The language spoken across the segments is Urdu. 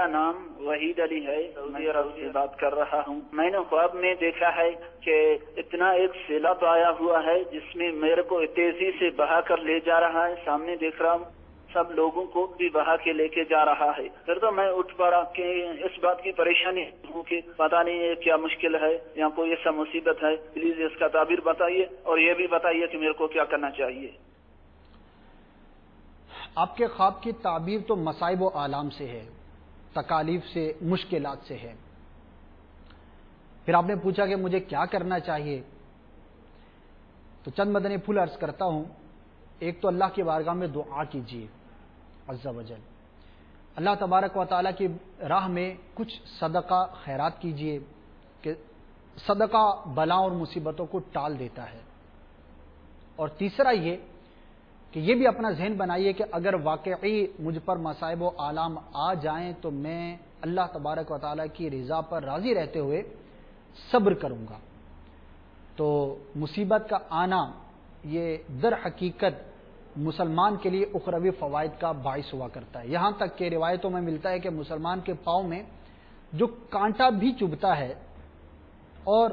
میرا نام وحید علی ہے، سعودی عرب سے بات کر رہا ہوں۔ میں نے خواب میں دیکھا ہے کہ اتنا ایک سیلاب آیا ہوا ہے جس میں میرے کو تیزی سے بہا کر لے جا رہا ہے، سامنے دیکھ رہا ہوں سب لوگوں کو بھی بہا کے لے کے جا رہا ہے۔ پھر تو میں اٹھ پڑا کہ اس بات کی پریشانی ہوں کہ پتہ نہیں یہ کیا مشکل ہے یا کوئی ایسا مصیبت ہے، پلیز اس کا تعبیر بتائیے اور یہ بھی بتائیے کہ میرے کو کیا کرنا چاہیے۔ آپ کے خواب کی تعبیر تو مصائب و آلام سے ہے، تکالیف سے، مشکلات سے ہے۔ پھر آپ نے پوچھا کہ مجھے کیا کرنا چاہیے، تو چند مدنی پھول عرض کرتا ہوں۔ ایک تو اللہ کی بارگاہ میں دعا کیجیے عز و جل، اللہ تبارک و تعالیٰ کی راہ میں کچھ صدقہ خیرات کیجیے کہ صدقہ بلا اور مصیبتوں کو ٹال دیتا ہے۔ اور تیسرا یہ کہ یہ بھی اپنا ذہن بنائیے کہ اگر واقعی مجھ پر مصائب و آلام آ جائیں تو میں اللہ تبارک و تعالیٰ کی رضا پر راضی رہتے ہوئے صبر کروں گا۔ تو مصیبت کا آنا یہ در حقیقت مسلمان کے لیے اخروی فوائد کا باعث ہوا کرتا ہے، یہاں تک کہ روایتوں میں ملتا ہے کہ مسلمان کے پاؤں میں جو کانٹا بھی چبھتا ہے اور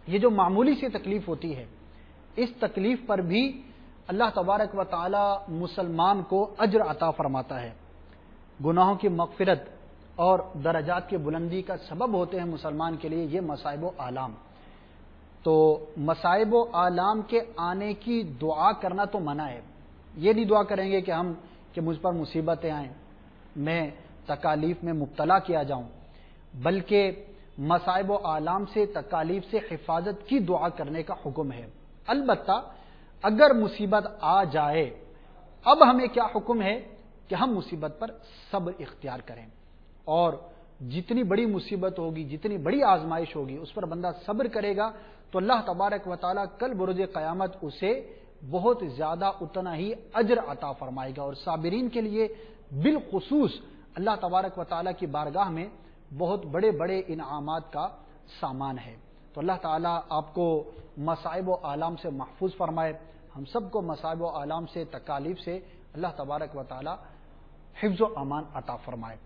یہ جو معمولی سی تکلیف ہوتی ہے، اس تکلیف پر بھی اللہ تبارک و تعالی مسلمان کو اجر عطا فرماتا ہے۔ گناہوں کی مغفرت اور درجات کی بلندی کا سبب ہوتے ہیں مسلمان کے لیے یہ مصائب و آلام۔ تو مصائب و آلام کے آنے کی دعا کرنا تو منع ہے۔ یہ نہیں دعا کریں گے کہ مجھ پر مصیبتیں آئیں، میں تکالیف میں مبتلا کیا جاؤں، بلکہ مصائب و آلام سے، تکالیف سے حفاظت کی دعا کرنے کا حکم ہے۔ البتہ اگر مصیبت آ جائے، اب ہمیں کیا حکم ہے کہ ہم مصیبت پر صبر اختیار کریں، اور جتنی بڑی مصیبت ہوگی، جتنی بڑی آزمائش ہوگی، اس پر بندہ صبر کرے گا تو اللہ تبارک و تعالیٰ کل بروز قیامت اسے بہت زیادہ اتنا ہی اجر عطا فرمائے گا۔ اور صابرین کے لیے بالخصوص اللہ تبارک و تعالیٰ کی بارگاہ میں بہت بڑے بڑے انعامات کا سامان ہے۔ تو اللہ تعالیٰ آپ کو مصائب و آلام سے محفوظ فرمائے، ہم سب کو مصائب و آلام سے، تکالیف سے اللہ تبارک و تعالیٰ حفظ و امان عطا فرمائے۔